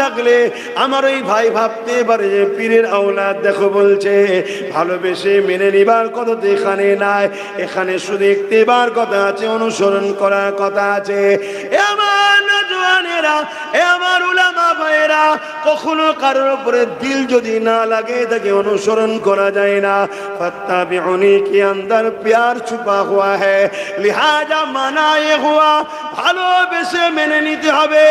থাকলে আমার ওই ভাই ভাবতে পারে যে পীরের আওলাদ দেখো বলছে ভালোবেসে মেনে নিবার কথা তো এখানে নাই, এখানে শুধু ইত্তেবার কথা আছে, অনুসরণ করার কথা আছে। এ আমার নওজওয়ানেরা, এ আমার উলামা ভাইয়েরা, কখনো কারোর উপরে দিল যদি না লাগে তাকে অনুসরণ করা যায় না। ফাত্তাবিউনি কি আন্দার প্যার ছুপা হুয়া হ্যায়, লিহাজা মানা এ হুয়া, ভালোবেসে মেনে নিতে হবে।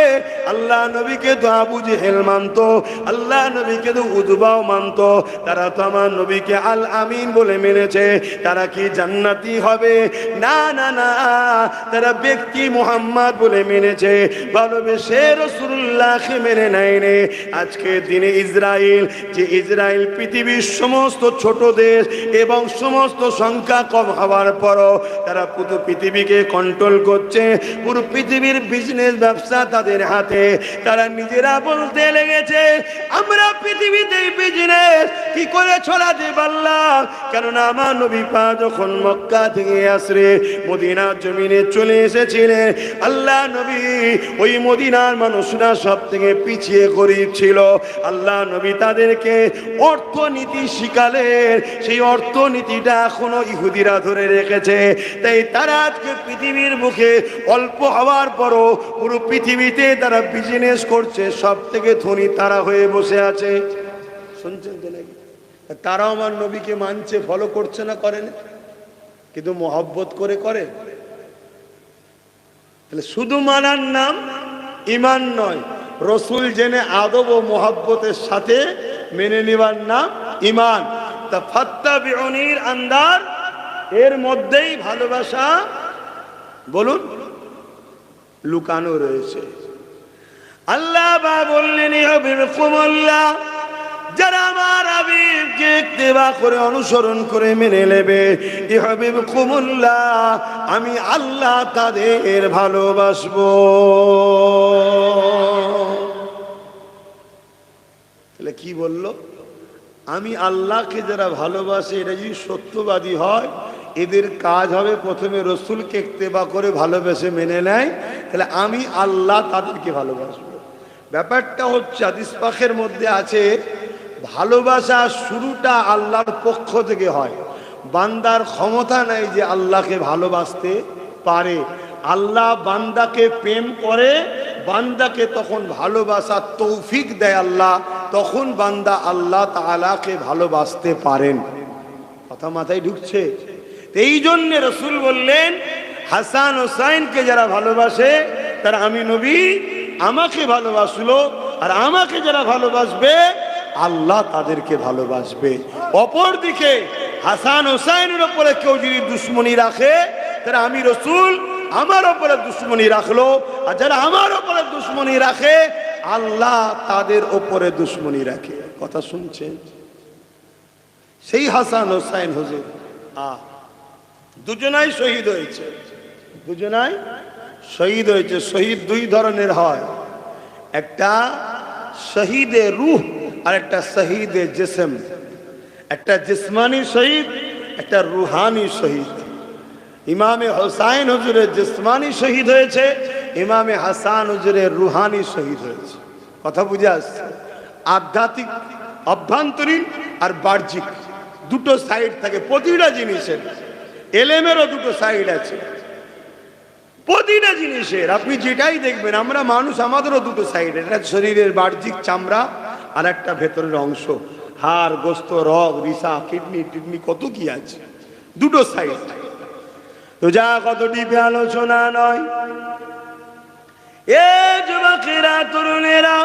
আল্লাহ নবীকে তো আবু জেহেল মানতো, আল্লাহ নবীকে তো উতবাও মানতো, তারা তো আমার নবীকে আল আমিন বলে মেনেছে। তারা কি জান্নাতি হবে? না না না, তারা ব্যক্তি মুহাম্মদ বলে মেনেছে, ভালোবেসে রাসূলুল্লাহকে মেনে নেয়নি। আজকে দিনে ইসরায়েল, যে ইসরায়েল পৃথিবীর সমস্ত ছোট দেশ এবং সমস্ত সংখ্যা কম হওয়ার পরও তারা পুরো পৃথিবীকে কন্ট্রোল করছে, পুরো পৃথিবীর বিজনেস ব্যবসা তাদের হাতে। তারা নিজেরা বলতে লেগেছে আমরা পৃথিবীতে বিজনেস কি করে ছড়াতে পারলাম, কেননা আমার নবী পাক যখন মক্কা থেকে আসরে মদিনার জমিনে চলে এসেছিলেন, আল্লাহ নবী ওই মদিনার মানুষরা সব থেকে পিছিয়ে গরিব ছিল। আল্লাহ নবী তাদেরকে অর্থনীতি শিখালেন, সেই অর্থনীতিটা এখনো ইহুদিরা ধরে রেখেছে। তাই তারা আজকে পৃথিবীর মুখে অল্প হওয়ার পরও পুরো পৃথিবীতে তারা বিজনেস করছে, সব থেকে ধনী তারা হয়ে বসে আছে। শুনছেন তো নাকি? তারাও আমার নবীকে মানছে, ফলো করছে না, করে না, কিন্তু মহব্বত করে করে। তাহলে শুধু মানার নাম ঈমান নয়, রসুল জেনে আদব ও মহব্বতের সাথে মেনে নেবার নাম ঈমান। তা ফাত্তাবিউনির আন্দার এর মধ্যেই ভালোবাসা বলুন লুকানো রয়েছে। আল্লাহ বা বললেন ইউহিব্বুকুমুল্লাহ, যারা আমার হাবিবকে ইত্তেবা করে অনুসরণ করে মেনে নেবে, ইউহিব্বুকুমুল্লাহ, আমি আল্লাহ তাদের ভালোবাসবো। তাহলে কি বললো? আমি আল্লাহকে যারা ভালোবাসে, এটা যদি সত্যবাদী হয়, এদের কাজ হবে প্রথমে রসুলকে ইত্তেবা করে ভালোবেসে মেনে নেয়, তাহলে আমি আল্লাহ তাদেরকে ভালোবাসবো। ব্যাপারটা হচ্ছে হাদিস পাকের মধ্যে আছে, ভালোবাসা শুরুটা আল্লাহর পক্ষ থেকে হয়। বান্দার ক্ষমতা নাই যে আল্লাহকে ভালোবাসতে পারে। আল্লাহ বান্দাকে প্রেম করে, বান্দাকে তখন ভালোবাসার তৌফিক দেয় আল্লাহ, তখন বান্দা আল্লাহ তাআলাকে ভালোবাসতে পারেন। কথা মাথায় ঢুকছে? এই জন্য রসুল বললেন হাসান হোসাইনকে যারা ভালোবাসে তারা আমি নবী আমাকে ভালোবাসলো, আর আমাকে যারা ভালোবাসবে আল্লাহ তাদেরকে ভালোবাসবে। অপরদিকে হাসান হোসাইনের উপরে কেউ যদি দুশ্মনী রাখে, তারা আমি রসুল আমার উপরে দুশ্মনী রাখলো, আর যারা আমার উপরে দুশ্মনী রাখে আল্লাহ তাদের উপরে দুশ্মনী রাখে। কথা শুনছেন? সেই হাসান হোসাইন হুজুর দুজনাই শহীদ হয়েছে, দুজনাই শহীদ হয়েছে। শহীদ দুই ধরনের হয়, একটা শহীদে রূহ আর একটা শহীদে জিসম। একটা জিসমানি শহীদ, একটা রুহানি শহীদ। ইমামে হোসাইন হুজুরের জিসমানি শহীদ হয়েছে, ইমামে হাসান হুজুরের রুহানি শহীদ হয়েছে। কথা বুঝে আসছে? আধ্যাত্মিক, অভ্যন্তরীণ আর বাহ্যিক দুটো সাইড থাকে প্রতিটা জিনিসের। এলেমেরও দুটো সাইড আছে প্রতিটা জিনিসের। আপনি যেটাই দেখবেন, আমরা মানুষ, আমাদেরও দুটো সাইড। একটা শরীরের বাহ্যিক চামড়া, আর একটা ভেতরের অংশ, হাড়, গোস্ত, রগ, রিসা, কিডনি টিডনি, কত কি আছে, দুটো সাইড। তো যা কত ডিপে আলোচনা নয়। এ যুবকেরা, তরুণেরা,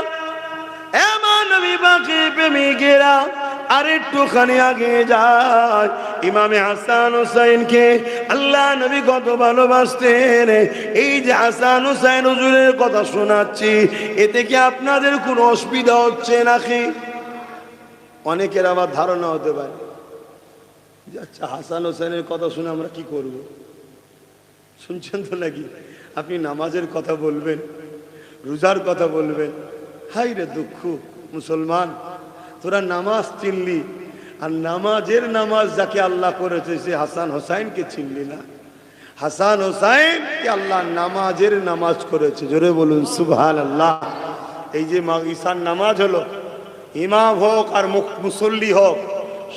এমন নবী পাকের প্রেমিকেরা, আর একটুখানি আগে যায়। ইমামে হাসান হোসাইনকে আল্লাহ নবী কত ভালোবাসতেন। এই যে হাসান হোসাইন হুজুরের কথা শোনাচ্ছি, এতে কি আপনাদের কোনো অসুবিধা হচ্ছে নাকি? অনেকের আবার ধারণা হতে পারে আচ্ছা হাসান হোসেনের কথা শুনে আমরা কি করব। শুনছেন তো নাকি? আপনি নামাজের কথা বলবেন, রোজার কথা বলবেন, হাই রে দুঃখ মুসলমান, তোরা নামাজ চিনলি, আর নামাজের নামাজ যাকে আল্লাহ করেছে সে হাসান হোসাইনকে চিনলি না। হাসান হোসাইনকে আল্লাহ নামাজের নামাজ করেছে। জোরে বলুন সুবহানাল্লাহ। এই যে ঈশার নামাজ হলো, ইমাম হোক আর মুসল্লি হোক,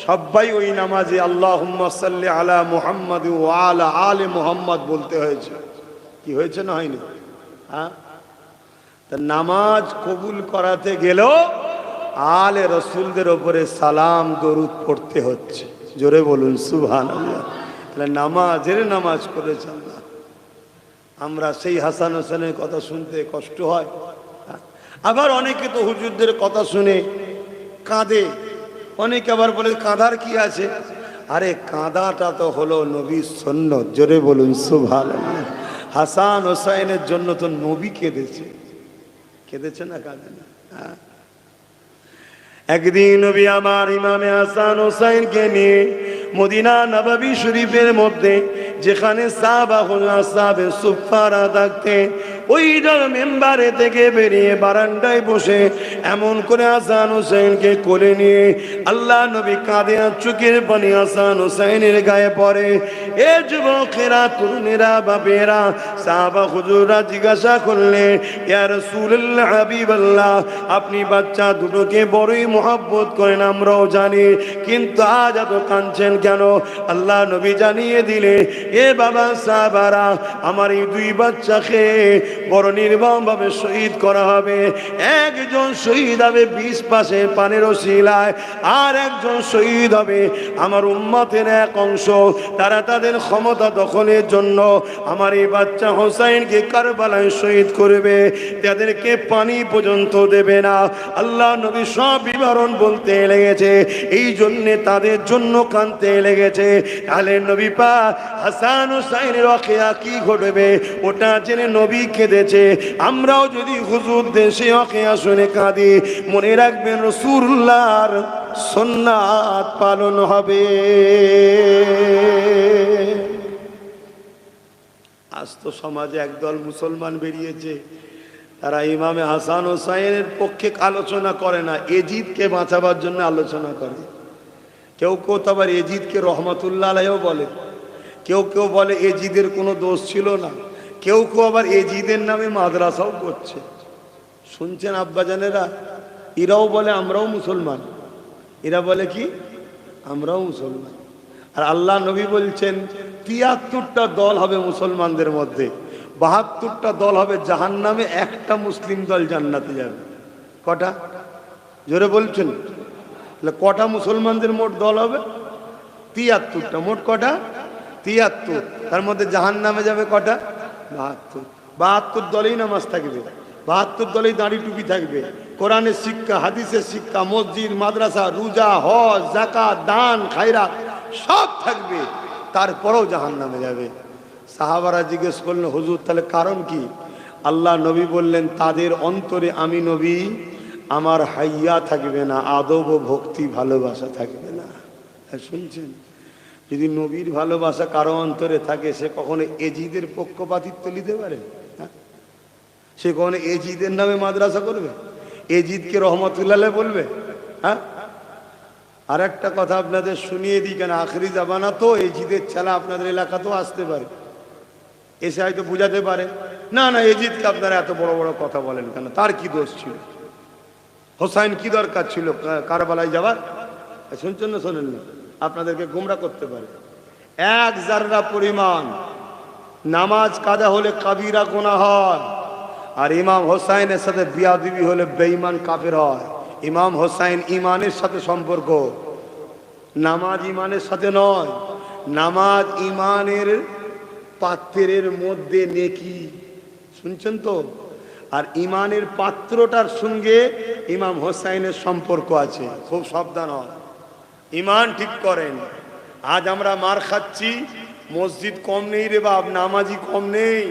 সবাই ওই নামাজে আল্লাহুম্মা সাল্লি আলা মুহাম্মাদ ওয়া আলা আলি মুহাম্মাদ বলতে হয়েছে। কি হয়েছে না হয়নি? হ্যাঁ, তা নামাজ কবুল করাতে গেলেও আলে রসুলদের ওপরে সালাম দরুদ পড়তে হচ্ছে। জোরে বলুন সুবহানাল্লাহ। তাহলে নামাজ করেছেন না। আমরা সেই হাসান হোসেনের কথা শুনতে কষ্ট হয়। আবার অনেকে তো হুজুরদের কথা শুনে কাঁদে, অনেকে আবার বলে কাঁদার কি আছে? আরে কাঁদাটা তো হলো নবীর সুন্নাত। জোরে বলুন সুবহানাল্লাহ। হাসান হোসেনের জন্য তো নবী কেঁদেছে না, কাঁদে না? একদিন নবী আমার ইমামে হাসান হোসেনকে নিয়ে মদিনা নববী শরীফের মধ্যে যেখানে সাহাবে সুফারা থাকতেন, ওই মেম্বারে থেকে বেরিয়ে বারান্দায় বসে এমন করে হাসান হোসেনকে কোলে নিয়ে আল্লাহ নবী কাঁদে, আর চোখের পানি হাসান হোসেনের গায়ে পড়ে। এ যুবকেরা, তরুণেরা, বাপেরা, সাহাবা হুজুররা জিজ্ঞাসা করলেন, ইয়া রাসূলুল্লাহ, হাবিবাল্লাহ, আপনি বাচ্চা দুটোকে বড়ই মহব্বত করেন, আমরাও জানি, কিন্তু আজ এত কাঁদছেন কেন? আল্লাহ নবী জানিয়ে দিলে, এ বাবা সাহাবারা, আমার এই দুই বাচ্চাকে বড় নির্মমভাবে শহীদ করা হবে। একজন শহীদ হবে 20 পাশে পানের ওসিলায়, আর একজন শহীদ হবে আমার উম্মতের এক অংশ, তারা তাদের ক্ষমতা দখলের জন্য আমার এই বাচ্চা হোসাইনকে কারবালায় শহীদ করবে, তাদেরকে পানি পর্যন্ত দেবে না। আল্লাহ নবী সব বিবরণ বলতে লেগেছে, এই জন্যে তাদের জন্য কাঁদতে লেগেছে। তাহলে নবী পাক হাসান হোসাইনের ওয়াকিয়া কি ঘটবে ওটা জেনে নবী কেঁদেছে। আমরাও যদি হুজুর দেশে ওয়াকিয়া শুনে কাঁদি, মনে রাখবেন রাসূলুল্লাহর সুন্নাত পালন হবে। আজ তো সমাজে একদল মুসলমান বেরিয়েছে, তারা ইমামে হাসান হোসাইনের পক্ষে আলোচনা করে না, এজিদকে বাঁচাবার জন্য আলোচনা করে। কেউ কেউ তো আবার এজিদকে রহমাতুল্লাহ আলাইহিও বলে, কেউ কেউ বলে এজিদের কোনো দোষ ছিল না, কেউ কেউ আবার এজিদের নামে মাদ্রাসাও করছে। শুনছেন আব্বাজানেরা? এরাও বলে আমরাও মুসলমান, এরা বলে কি আমরাও মুসলমান। আর আল্লাহ নবী বলছেন ৭৩টা দল হবে মুসলমানদের মধ্যে, ৭২টা দল হবে জাহান্নামে, একটা মুসলিম দল জান্নাতে যাবে। কটা? জোরে বলছেন? কটা মুসলমানদের মোট দল হবে? ৭৩টা। মোট কটা? ৭৩। তার মধ্যে জাহান্নামে যাবে কটা? ৭২। ৭২ দলেই নামাজ থাকবে, ৭২ দলেই দাড়ি টুপি থাকবে, কোরআনের শিক্ষা, হাদিসের শিক্ষা, মসজিদ, মাদ্রাসা, রোজা, হজ, যাকাত, দান, খায়রাত সব থাকবে, তারপরেও জাহান্নামে যাবে। সাহাবারা জিজ্ঞেস করলেন, হুজুর তাহলে কারণ কি? আল্লাহ নবী বললেন, তাদের অন্তরে আমি নবী আমার হাইয়া থাকবে না, আদব ও ভক্তি ভালোবাসা থাকবে না। শুনছেন? যদি নবীর ভালোবাসা কারো অন্তরে থাকে, সে কখনো এজিদের পক্ষপাতিত্ব নিতে পারে? সে কখনো এজিদের নামে মাদ্রাসা করবে? এজিদকে রহমতুল্লাহ বলবে? হ্যাঁ। আর একটা কথা আপনাদের শুনিয়ে দিই, কেন আখরি জামানা তো, এজিদের ছেলে আপনাদের এলাকাতেও আসতে পারে, এসে হয়তো বুঝাতে পারে, না না এজিদকে আপনারা এত বড় বড় কথা বলেন কেন, তার কি দোষ ছিল? হোসাইন কি দরকার ছিল কারবালায় যাওয়ার? শুনছেন না শোনেন না? আপনাদেরকে গোমরা করতে পারে। এক জাররা পরিমাণ নামাজ কাজা হলে কাবিরা গুনাহ হয়, আর ইমাম হোসাইনের সাথে বিয়াদবি হলে বেঈমান কাফের হয়। ইমাম হোসাইন ইমানের সাথে সম্পর্ক, নামাজ ইমানের সাথে নয়। নামাজ ইমানের পাত্রের মধ্যে নেকি, শুনছেন তো? আর ইমানের পাত্রটার সঙ্গে ইমাম হোসাইনের সম্পর্ক আছে, খুব সাবধান হয়, ইমান ঠিক করেন। আজ আমরা মার খাচ্ছি, মসজিদ কম নেই রে বাপ, নামাজি কম নেই।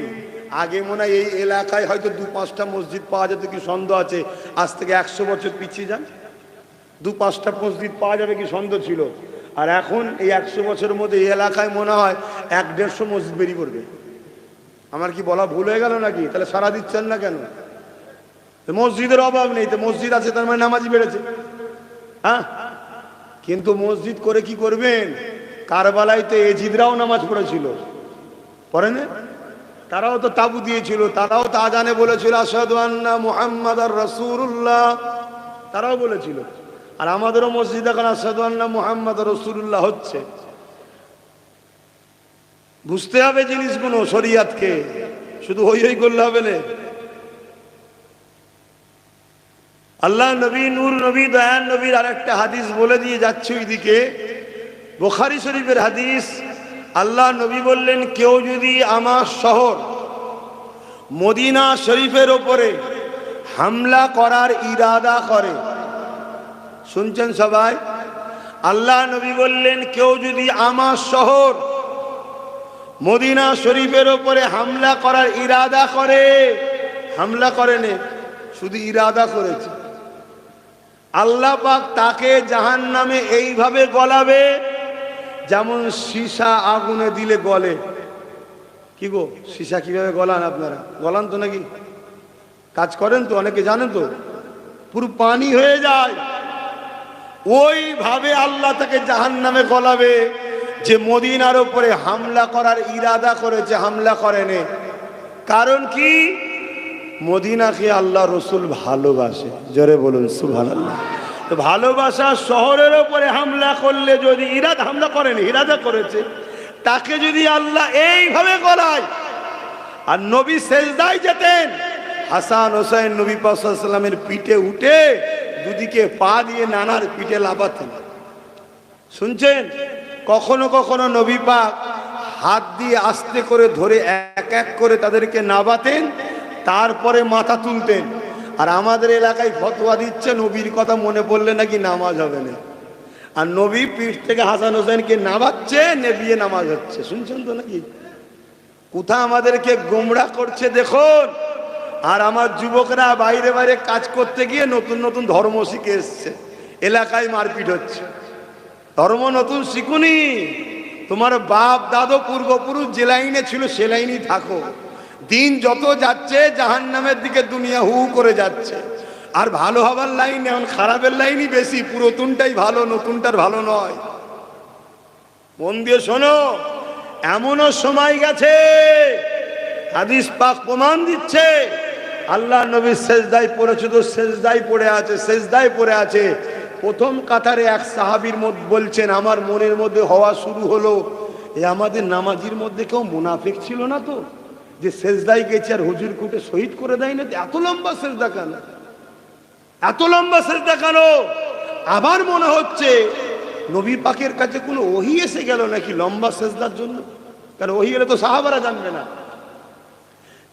আগে মনে হয় এই এলাকায় হয়তো ২-৫টা মসজিদ পাওয়া যেত, কি সন্দেহ আছে? আজ থেকে ১০০ বছর পিছিয়ে যান, ২-৫টা মসজিদ পাওয়া যাবে কি সন্দেহ ছিল? আর এখন এই ১০০ বছরের মধ্যে এই এলাকায় মনে হয় ১-১৫০ মসজিদ বেরিয়ে পড়বে। আমার কি বলা ভুল হয়ে গেল নাকি? তাহলে সারা দিচ্ছেন না কেন? মসজিদের অভাব নেই, তো মসজিদ আছে তার মানে নামাজি বেড়েছে। হ্যাঁ, কিন্তু মসজিদ করে কি করবেন? কারবালায় তো এজিদরাও নামাজ পড়েছিল, পড়ে না? তারাও তো তাবু দিয়েছিল, তারাও তো আজানে বলেছিল আশহাদু আন্না মুহাম্মাদার রাসূলুল্লাহ, তারাও বলেছিল। আর আমাদেরও মসজিদ এখন আশহাদু আন্না মুহাম্মাদার রাসূলুল্লাহ হচ্ছে। বুঝতে হবে জিনিসগুলো, শরিয়াতকে, শুধু হই হই করলে হবে না। আল্লাহ নবী, নূর নবী, দয়ান নবীর আরেকটা হাদিস বলে দিয়ে যাচ্ছে ওইদিকে, বুখারী শরীফের হাদিস। আল্লাহ নবী বললেন, কেউ যদি আমার শহর মদিনা শরীফের ওপরে হামলা করার ইরাদা করে, শুনছেন সবাই? আল্লাহ নবী বললেন, কেউ যদি আমার শহর মদিনা শরীফের ওপরে হামলা করার ইরাদা করে, হামলা করেনি, শুধু ইরাদা করেছে, আল্লাহ পাক তাকে জাহান্নামে এইভাবে গলাবে যেমন সীসা আগুনে দিলে গলে। কি গো, সীসা কিভাবে গলান আপনারা? গলান তো নাকি? কাজ করেন তো, অনেকে জানেন তো, পুরো পানি হয়ে যায়। ওইভাবে আল্লাহ তাকে জাহান্নামে গলাবে যে মদিনার উপরে হামলা করার ইরাদা করেছে, হামলা করেনি। কারণ কি? মদিনাকে আল্লাহ রসুল ভালোবাসে। জোরে বলুন সুবহানাল্লাহ। তো ভালোবাসা শহরের উপরে হামলা করলে, যদি ইরাদা, হামলা করেনি, ইরাদা করেছে, তাকে যদি আল্লাহ এইভাবে গলায়। আর নবী সেজদায় যেতেন, হাসান হোসেন নবী পাক সাল্লাল্লাহু আলাইহি ওয়াসাল্লামের পিঠে উঠে দুদিকে পা দিয়ে নানার পিঠে লাফাতেন। শুনছেন? কখনো কখনো নবী পাক হাত দিয়ে আস্তে করে ধরে এক এক করে তাদেরকে নাবাতেন, তারপরে মাথা তুলতেন। আর আমাদের এলাকায় ফতোয়া দিচ্ছে, নবীর কথা মনে পড়লে নাকি নামাজ হবে না। আর নবী পিঠ থেকে হাসান হোসেনকে নামাচ্ছে, নেবিয়ে নামাজ হচ্ছে। শুনছেন তো নাকি? কোথা আমাদেরকে গোমরা করছে দেখুন। আর আমার যুবকরা বাইরে বাইরে কাজ করতে গিয়ে নতুন নতুন ধর্ম শিখে এসছে, এলাকায় মারপিট হচ্ছে। ধর্ম নতুন শিখুনি, তোমার বাপ দাদু পূর্বপুরুষ যে লাইনে ছিল সে লাইনেই থাকো। দিন যত যাচ্ছে জাহান্নামের দিকে দুনিয়া হু করে যাচ্ছে। আর ভালো হবার লাইন এখন খারাপের লাইনই বেশি, পুরাতনটাই ভালো, নতুনটার ভালো নয়। মন দিয়ে শোনো, এমনও সময় গেছে, হাদিস পাক প্রমাণ দিচ্ছে, আল্লাহ নবী সেজদায় পড়েছে, তো সেজদায় পড়ে আছে, সেজদায় পড়ে আছে। প্রথম কাতারে এক সাহাবীর মধ্যে বলছেন, আমার মনের মধ্যে হওয়া শুরু হলো, এ আমাদের নামাজির মধ্যে কেউ মুনাফিক ছিল না তো, যে সেজদায় গেছে আর হুজুর কুটে শহীদ করে দেয় না? এত লম্বা সেজদা কেন, এত লম্বা সেজদা কেন? আবার মনে হচ্ছে নবী পাকের কাছে কোনো ওহী এসে গেল নাকি লম্বা সেজদার জন্য? কারণ ওহী এলে তো সাহাবারা জানবে না।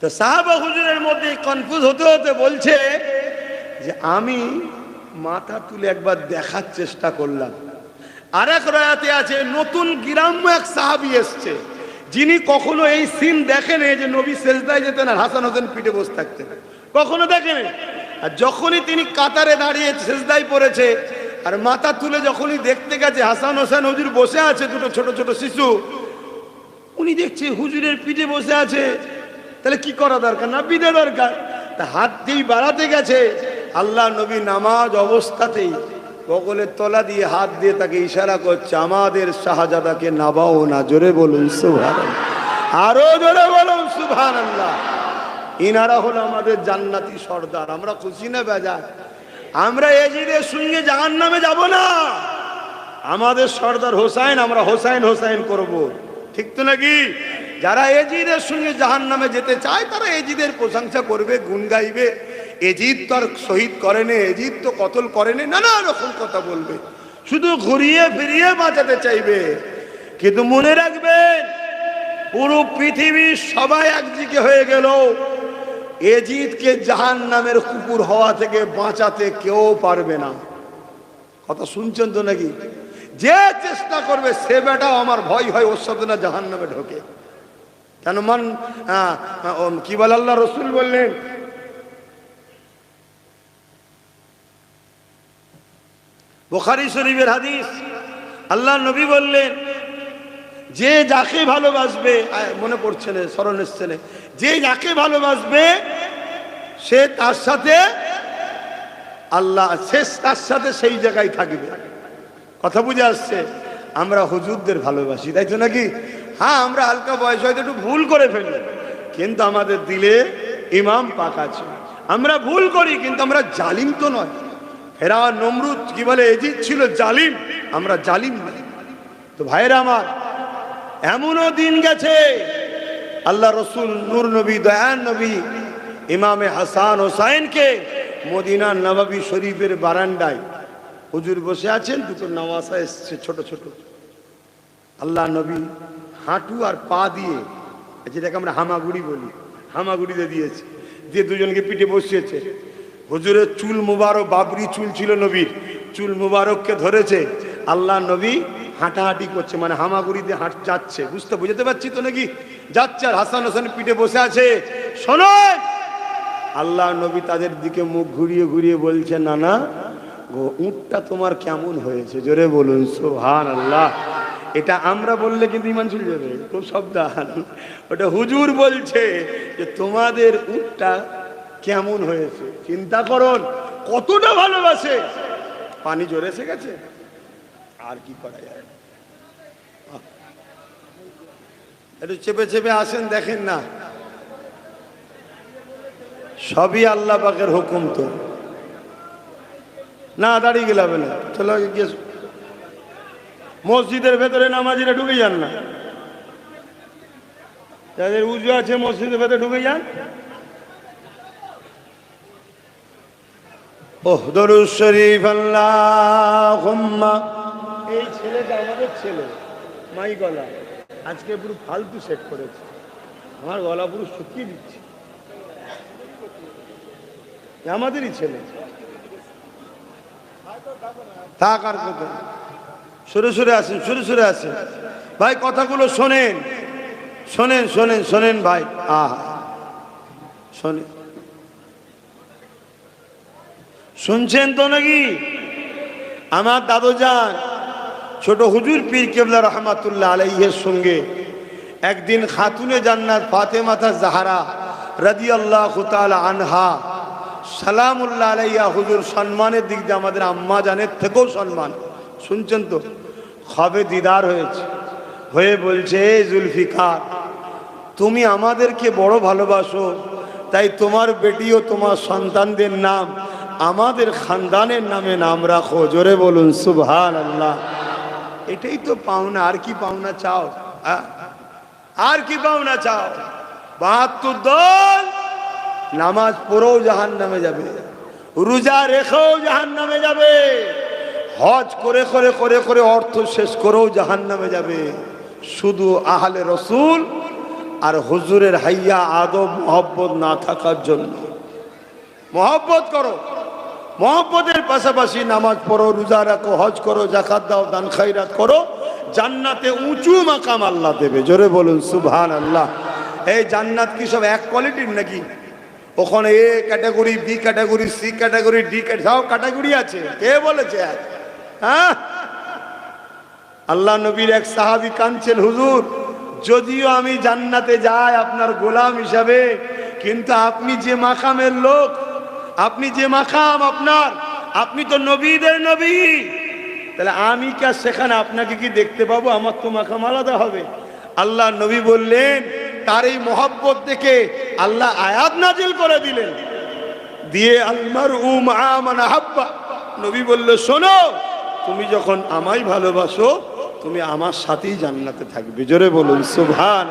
তো সাহাবা হুজুরের মধ্যে কনফিউজ হতে হতে বলছে যে আমি মাথা তুলে একবার দেখার চেষ্টা করলাম। আর এক রায়াতে আছে, নতুন গ্রাম্য এক সাহাবী এসছে, যিনি কখনো এই সিন দেখেনি যে নবী সেজদায় যেতেন আর হাসান হোসেন পিঠে বসে থাকতেন, কখনো দেখেনি। আর যখনই তিনি কাতারে দাঁড়িয়ে সেজদায় পড়েছে আর মাথা তুলে যখনই দেখতে গেছে হাসান হোসেন হুজুর বসে আছে, দুটো ছোট ছোট শিশু, উনি দেখছে হুজুরের পিঠে বসে আছে, তাহলে কি করা দরকার? না পিঠে দরকার। তা হাত দিয়ে বাড়াতে গেছে, আল্লাহ নবী নামাজ অবস্থাতেই বগলের তলা দিয়ে হাত দিয়ে তাকে ইশারা করছে, আমাদের শাহজাদাকে নাবাও না। জোরে বলুন সুবহানাল্লাহ, আরো জোরে বলুন সুবহানাল্লাহ। ইনারা হলো আমাদের জান্নাতি সর্দার। আমরা খুশি না বেজার? আমরা এজিদের সঙ্গে জাহান্নামে যাব না, আমাদের সর্দার হোসাইন, আমরা হোসাইন হোসাইন করব, ঠিক তো নাকি? যারা এজিদের সঙ্গে জাহান্নামে যেতে চায় তারা এজিদের প্রশংসা করবে, গুণ গাইবে। এজিদ তো আর শহীদ করেনি, এজিদ তো কতল করেনি, নানা রকম কথা বলবে, শুধু ঘুরিয়ে ফিরিয়ে বাঁচাতে চাইবে। কিন্তু মনে রাখবেন, পুরো পৃথিবীর সবাই একদিকে হয়ে গেল, এজিদকে জাহান্নামের কুকুর হওয়া থেকে বাঁচাতে কেউ পারবে না। কথা শুনছেন তো নাকি? যে চেষ্টা করবে সে বেটাও আমার ভয় হয় ওর সাথে না জাহান্নামে ঢোকে। কেন মান কি বলে আল্লাহ রসুল বললেন, বুখারী শরীফের হাদিস, আল্লাহ নবী বললেন, যে যাকে ভালোবাসবে, মনে পড়ছে না, স্মরণ এসছে না, যে যাকে ভালোবাসবে সে তার সাথে আল্লাহ, সে তার সাথে সেই জায়গায় থাকবে। কথা বুঝে আসছে? আমরা হুজুরদের ভালোবাসি, তাই তো নাকি? হ্যাঁ, আমরা হালকা বয়স হয়তো একটু ভুল করে ফেললাম, কিন্তু আমাদের দিলে ইমাম পাক আছে। আমরা ভুল করি কিন্তু আমরা জালিম তো নয়। ফেরাউন নমরুদ কি বলে, এজিদ ছিল জালিম, আমরা জালিম নই। তো ভাইরা আমার, এমনও দিন গেছে আল্লাহ রসুল নূর নবী দয়ান নবী ইমামে হাসান হোসাইনকে মদিনা নববী শরীফের বারান্দায় হুজুর বসে আছেন, দুটো নওয়াসা এসছে ছোট ছোট। আল্লাহ নবী হাঁটু আর পা দিয়ে, যেটাকে আমরা হামাগুড়ি বলি, হামাগুড়িতে দিয়েছে, দিয়ে দুজনকে পিঠে বসিয়েছে। হুজুরের চুল মুবারক, বাবরি চুল ছিল নবীর, চুল মুবারককে ধরেছে। আল্লাহ নবী হাঁটাহাঁটি করছে, মানে হামাগুড়িতে যাচ্ছে, বুঝতে পারছি তো নাকি, যাচ্ছে। আর হাসান হোসেন পিঠে বসে আছে। শোনো, আল্লাহ নবী তাদের দিকে মুখ ঘুরিয়ে ঘুরিয়ে বলছে, নানা গো, উটটা তোমার কেমন হয়েছে? জোরে বলুন সুবহানাল্লাহ। এটা আমরা বললে কিন্তু ইমান চলে যাবে, খুব সাবধান। ওটা হুজুর বলছে যে তোমাদের উটটা কেমন হয়েছে। চিন্তা করুন কতটা ভালোবাসে। পানি জোরে এসে গেছে, আর কি করা যায়। একটু চেপে চেপে আসেন, দেখেন না, সবই আল্লাহ পাকের হুকুম। তো না দাঁড়িয়ে গেলে হবে না, চলো গিয়ে মসজিদের ভেতরে নামাজিরা ঢুকে যান না, যাদের উজু আছে মসজিদের ভেতরে ঢুকে যান। ওহ দরুদ শরীফ আল্লাহুম্মা। এই ছেলেটা আমাদের ছেলে, মাই গলা আজকে পুরো ফালতু সেট করেছে, আমার গলা পুরো শুকিয়ে দিচ্ছে। আমাদেরই ছেলে, থাক আর কথা। সরে সরে আসেন, সরে সরে আসেন ভাই, কথাগুলো শোনেন, শোনেন শোনেন শোনেন ভাই। শোনেন, শুনছেন তো নাকি? আমার দাদু যান ছোট হুজুর পীর কেবলা রহমাতুল্লাহ আলাইহির সঙ্গে একদিন খাতুনে জান্নাত ফাতেমাতা জাহরা রাদিয়াল্লাহু তাআলা আনহা সালামুল্লাহ আলাইহা, হুজুর সম্মানের দিক দিয়ে আমাদের আম্মা জানের থেকেও সম্মান, শুনছেন তো, খবে দিদার হয়েছে। হয়ে বলছে, জুলফিকার তুমি আমাদেরকে বড় ভালোবাসো, তাই তোমার বেটি ও তোমার সন্তানদের নাম আমাদের খানদানের নামে নাম রাখো। জোরে বলুন সুবহানাল্লাহ। এটাই তো পাওনা, আর কি পাওনা চাও? আর কি পাওনা চাও? ৭২ দল নামাজ পড়েও জাহান্নামে যাবে, রোজা রেখেও জাহান্নামে যাবে, হজ করে করে করে করে অর্থ শেষ করেও জাহান্নামে যাবে, শুধু আহলে রসুল আর হুজুরের হাইয়া আদব মহব্বত না থাকার জন্য। মহব্বত করো, মহব্বতের পাশাপাশি নামাজ পড়ো, রোজা রাখো, হজ করো, যাকাত দাও, দান খায়রাত করো, জান্নাতে উঁচু মাকাম আল্লাহ দেবে। জোরে বলুন সুবহানাল্লাহ। এই জান্নাত কি সব এক কোয়ালিটির নাকি? ওখানে A category, B category, C category, D category, সব ক্যাটাগরি আছে। কে বলেছে? হ্যাঁ, আল্লাহ নবীর এক সাহাবী কাঁদছেন, হুজুর যদিও আমি জান্নাতে যাই আপনার গোলাম হিসাবে, কিন্তু আপনি যে মাকামের লোক, আপনি যে মাকাম আপনার, আপনি তো নবীদের নবী, তাহলে আমি কে সেখানে আপনাকে কি দেখতে পাবো? আমার তো মাকাম আলাদা হবে। আল্লাহ নবী বললেন, তার এই মহব্বত দেখে আল্লাহ আয়াত নাজিল করে দিলেন, দিয়ে আলমারউ মা মান আহাব্বা। নবী বলল, শোনো, তুমি যখন আমায় ভালোবাসো তুমি আমার সাথেই জান্নাতে থাকবে। জোরে বলুন সুবহান।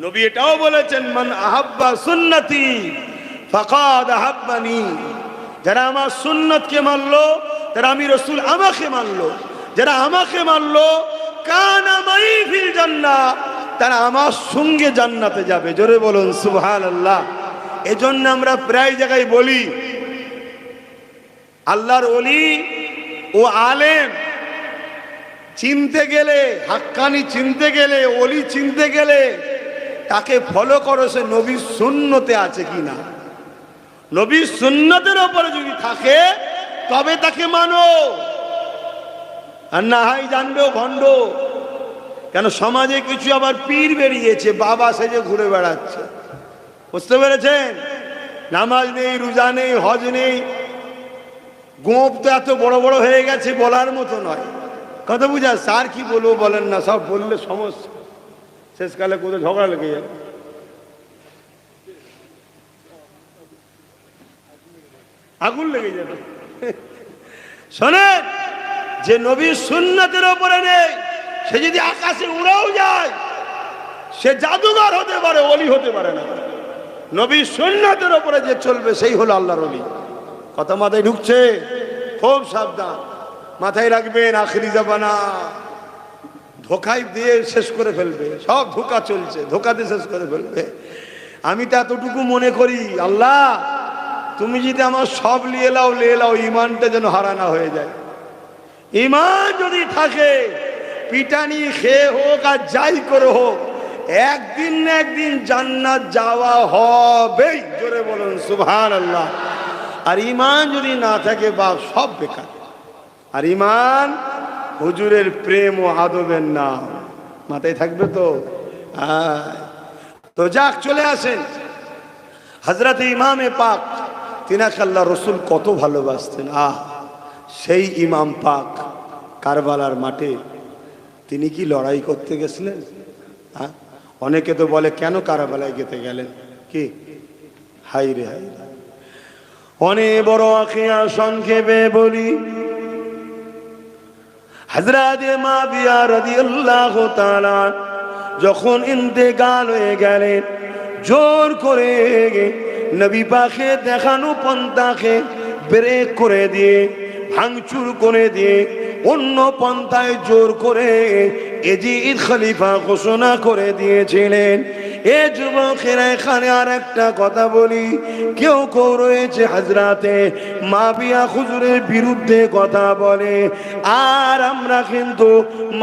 নবী এটাও বলেছেন, মান আহাব্বা সুন্নতি ফাকাদ আহাব্বানি। যারা আমার সুন্নতকে মানলো, যারা আমি রাসূল আমাকে মানলো, যারা আমাকে মানলো, কানা মাই ফিল জান্নাহ, তারা আমার সঙ্গে জান্নাতে যাবে। জোরে বলুন সুবহানাল্লাহ। এজন্য আমরা প্রায় জায়গায় বলি, আল্লাহর ওলি ও আলেম চিনতে গেলে, হাক্কানি চিনতে গেলে, ওলি চিনতে গেলে তাকে ফলো করো, সে নবীর সুন্নতে আছে কিনা। নবীর সুন্নতের উপরে যদি থাকে তবে তাকে মানো, আর না হয় জানবে ভণ্ড। কেন সমাজে কিছু আবার পীর বেরিয়েছে, বাবা সেজে ঘুরে বেড়াচ্ছে, বুঝতে পেরেছেন? নামাজ নেই, রোজা নেই, হজ নেই, গোপ তো এত বড় বড় হয়ে গেছে বলার মতো নয়। কথা বুঝা, স্যার কি বলবো বলেন না, সব বললে সমস্যা, শেষকালে কোথাও ঝগড়া লেগে যাবে। আগুন লেগে যাবে। শোনেন, যে নবীর সুন্নতের উপরে নেই, সে যদি আকাশে উড়েও যায়, সে জাদুঘর হতে পারে, ওলি হতে পারে না। নবীর সুন্নতের উপরে যে চলবে সেই হলো আল্লাহর ওলি। কথা মাথায় ঢুকছে? খুব সাবধান, মাথায় রাখবেন। আখিরি জামানা ধোকায় দিয়ে শেষ করে ফেলবে, সব ধোকা চলছে, ধোকাতে শেষ করে ফেলবে। আমি তো এতটুকু মনে করি, আল্লাহ তুমি যদি আমার সব নিয়ে লাও, ইমানটা যেন হারা না হয়ে যায়। ইমান যদি থাকে, পিটানি খেয়ে হোক আর যাই করে হোক, একদিন না একদিন জান্নাত যাওয়া হবেই। জোরে বলুন সুবহানাল্লাহ। আর ইমান যদি না থাকে, বাপ সব বেকার। আর ইমান হুজুরের প্রেম ও আদবের নাম, মাথায় থাকবে তো? তো যাক, চলে আসেন হযরতে ইমামে পাক, তিনাকে আল্লাহ রসুল কত ভালোবাসতেন। সেই ইমাম পাক কারবালার মাঠে তিনি কি লড়াই করতে গেছিলেন? অনেকে তো বলে কেন কারবালায় যেতে গেলেন, কি হাই রে হাই। অনেক বড় আখিয়া সংক্ষেপে বলি, হযরত মাবিয়া রাদিয়াল্লাহু তাআলা যখন ইন্তেকাল হয়ে গেলেন, জোর করে নবী পাকের দেখানো পন্থাকে ব্রেক করে দিয়ে, ভাঙচুর করে দিয়ে, অন্য পন্থায় জোর করে এজিদ খলিফা ঘোষণা করে দিয়েছিলেন। এ যুবকেরা, এখানে আর একটা কথা বলি, কেউ কেউ রয়েছে হযরতে মাবিয়া হুজুরের বিরুদ্ধে কথা বলে, আর আমরা কিন্তু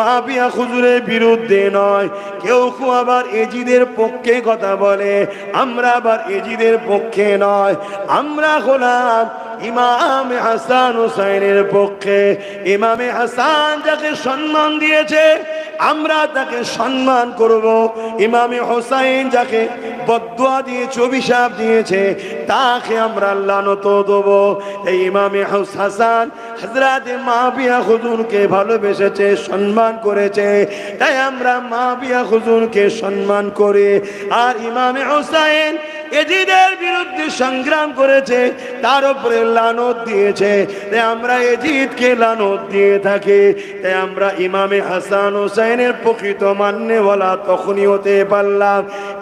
মাবিয়া হুজুরের বিরুদ্ধে নয়। কেউ কেউ আবার এজিদের পক্ষে কথা বলে, আমরা আবার এজিদের পক্ষে নয়। আমরা হলাম ইমামে হাসান হুসাইনের পক্ষে। ইমামে হাসান যাকে সম্মান দিয়েছে, আমরা তাকে সম্মান করব। ইমামে হোসাইন যাকে বদদুয়া দিয়েছে, অভিশাপ দিয়েছে, তাকে আমরা লানত দেব। এই ইমামে হাসান হযরতে মাবিয়া হুজুরকে ভালোবেসেছে, সম্মান করেছে, তাই আমরা মাবিয়া হুজুরকে সম্মান করি। আর ইমামে হোসাইন এজিদের বিরুদ্ধে সংগ্রাম করেছে, তার উপরে লানত দিয়েছে, তাই আমরা এজিদকে লানত দিয়ে থাকি। তাই আমরা ইমামে হাসান হুসাইনের প্রকৃত মান্যওয়ালা তখনই হতে পারলাম।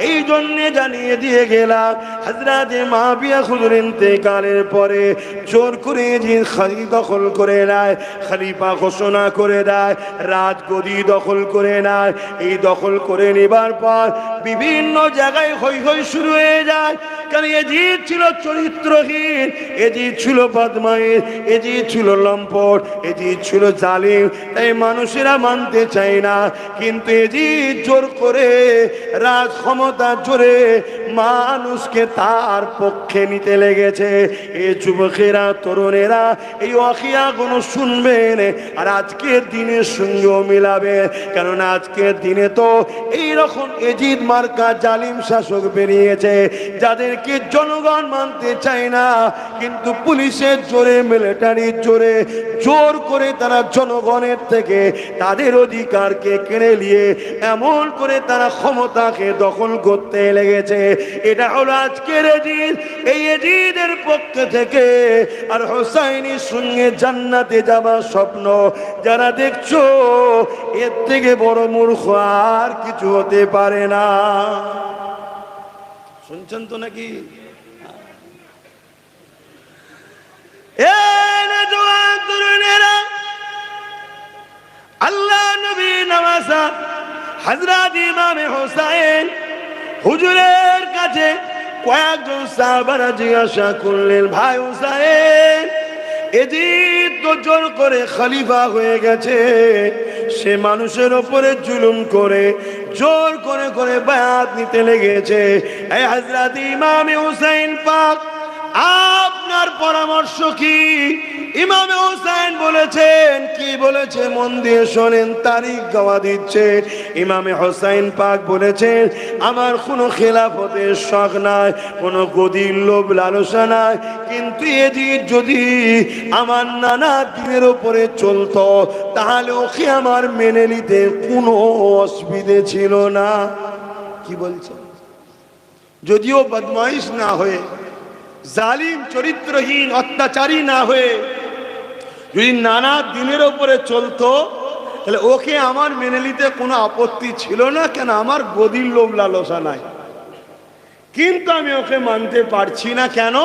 এই জন্যে জানিয়ে দিয়ে গেলাম, হযরতে মাবিয়া হুজুর ইন্তেকালের পরে জোর করে এজিদ খলিফা দখল করে নেয়, খলিফা ঘোষণা করে দেয়, রাজগদি দখল করে নেয়। এই দখল করে নেবার পর বিভিন্ন জায়গায় হই হই শুরু হয়ে যায়। কারণ এজিদ ছিল চরিত্রহীন, এজিদ ছিল বদমাইশ, এজিদ ছিল লম্পট, এজিদ ছিল জালিম, তাই মানুষেরা মানতে চায় না। কিন্তু এজিদ জোর করে, রাজ ক্ষমতা জোরে মানুষকে তার পক্ষে নিতে লেগেছে। এই যুবকেরা, তরুণেরা এই ওয়াকিয়াগুলো শুনবেন আর আজকের দিনের সঙ্গেও মিলাবে। কারণ আজকের দিনে তো এইরকম এজিদ মার্কা জালিম শাসক বেরিয়েছে, যাদেরকে জনগণ মানতে চায় না, কিন্তু পুলিশের জোরে, মিলিটারির জোরে জোর করে তারা জনগণের থেকে তাদের অধিকারকে কেড়ে নিয়ে এমন করে তারা ক্ষমতাকে দখল করতে লেগেছে। এটা হলো আজকের এজিদ। এই এজিদের পক্ষ থেকে আর হোসাইনের সঙ্গে জান্নাতে যাবার স্বপ্ন যারা দেখছো, এর থেকে বড় মূর্খ আর কিছু হতে পারে না। শুনছেন তো নাকি? আল্লাহ নবী নওয়াজা হযরত ইমামে হোসাইন হুজুরের কাছে কয়েকজন সাহাবারা জিজ্ঞাসা করলেন, ভাই হোসাইন, এজিদ তো জোর করে খলিফা হয়ে গেছে, সে মানুষের উপরে জুলুম করে জোর করে করে বায়াত নিতে লেগেছে। এই হযরত ইমামে হোসাইন পাক, আপনার পরামর্শ কি? ইমামে হোসেন বলেছেন, কি বলেছে মন দিয়ে শোনেন, তারিখ গাওয়া দিচ্ছে। ইমামে হোসেন পাক বলেছেন, আমার কোনো খেলাফতের শখ নাই, কোনো গদির লোভ লালসা নাই, কিন্তু এজিদ যদি আমার নানা দিনের উপরে চলতো, তাহলে ওকে আমার মেনে নিতে কোনো অসুবিধে ছিল না। কি বলছেন? যদিও বদমাইশ না হয়ে জালিম চরিত্রহীন অত্যাচারী না হয়ে যদি নানা দিনের ওপরে চলতো, তাহলে ওকে আমার মেনে নিতে কোনো আপত্তি ছিল না, কেন আমার গদির লোভ লালসা নাই। কিন্তু আমি ওকে মানতে পারছি না। কেন?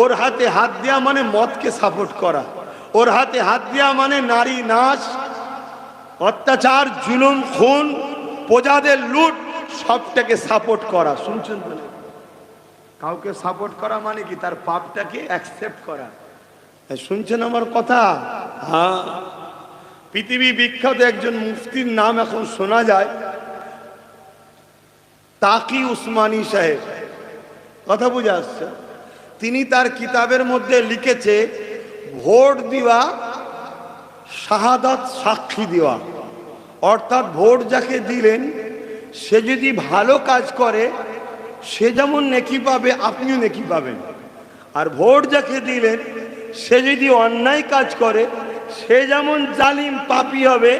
ওর হাতে হাত দেওয়া মানে মদকে সাপোর্ট করা, ওর হাতে হাত দেওয়া মানে নারী নাচ, অত্যাচার, জুলুম, খুন, প্রজাদের লুট, সবটাকে সাপোর্ট করা। শুনছেন তো? কাউকে সাপোর্ট করা মানে কি? তার পাপটাকে অ্যাকসেপ্ট করা। শুনছেন আমার কথা? হ্যাঁ। পৃথিবী বিখ্যাত একজন মুফতির নাম এখন শোনা যায়, তাকি উসমানী সাহেব। কথা বুঝে আসছে? তিনি তার কিতাবের মধ্যে লিখেছে, ভোট দেওয়া শাহাদাত সাক্ষী দেওয়া, অর্থাৎ ভোট যাকে দিলেন সে যদি ভালো কাজ করে সে যেমন নেকি পাবে, আপনিও নেকি পাবেন। আর ভোট যাকে দিলেন সে যদি অন্যায় কাজ করে সে যেমন জালিম পাপী হবে,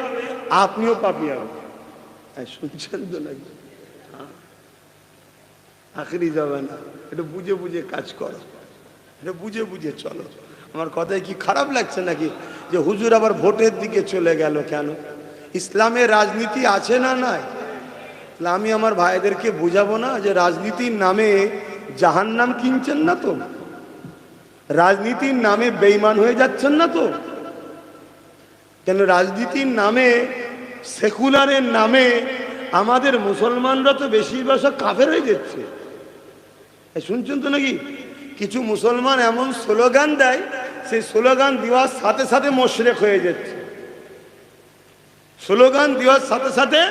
আপনিও পাপী হবেন। শুনছেন তো নাকি? আখেরি যাবে না, এটা বুঝে বুঝে কাজ করো, এটা বুঝে বুঝে চলো। আমার কথায় কি খারাপ লাগছে নাকি যে হুজুর আবার ভোটের দিকে চলে গেল? কেন? ইসলামের রাজনীতি আছে না নাই? আমি আমার ভাইদেরকে বুঝাবো না যে রাজনীতির নামে জাহান্নাম কিনছেন না তো, রাজনীতির নামে বেঈমান হয়ে যাচ্ছেন না তো? কেন রাজনীতির নামে, সেকুলারের নামে আমাদের মুসলমানরা তো বেশিরভাগ সব কাফের হয়ে যাচ্ছে। শুনছেন তো নাকি? কিছু মুসলমান এমন স্লোগান দেয়, সেই স্লোগান দেওয়ার সাথে সাথে মুশরিক হয়ে যাচ্ছে। স্লোগান দেওয়ার সাথে সাথে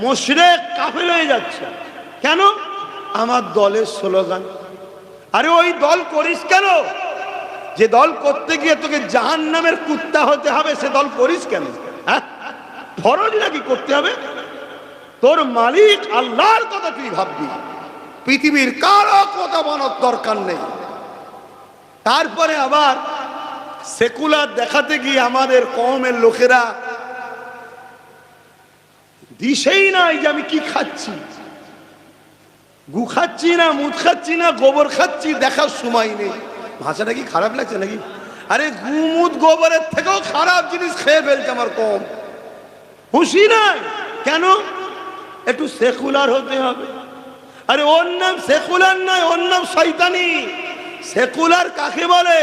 মুশরিক কাফের হয়ে যাচ্ছে। কেন? আমার দলের স্লোগান। আরে ওই দল করিস কেন? যে দল করতে গিয়ে তোকে জাহান্নামের কুত্তা হতে হবে সে দল করিস কেন? হ্যাঁ, ফরজ নাকি করতে হবে? তোর মালিক আল্লাহর কথা তুই ভাববি, পৃথিবীর কারো কথা বলার দরকার নেই। তারপরে আবার সেকুলার দেখাতে গিয়ে আমাদের কওমের লোকেরা দিশেই নাই যে আমি কি খাচ্ছি, গু খাচ্ছি না, মুদ খাচ্ছি না, গোবর খাচ্ছি, দেখার সময় নেই। ভাষাটা কি খারাপ লাগছে নাকি? আরে গু মুদ গোবরের থেকেও খারাপ জিনিস খেয়ে ফেলছে আমার কম, খুশি নাই। কেন? একটু সেকুলার হতে হবে। আরে ওর নাম সেকুলার নয়, ওর নাম শয়তানি। সেকুলার কাকে বলে?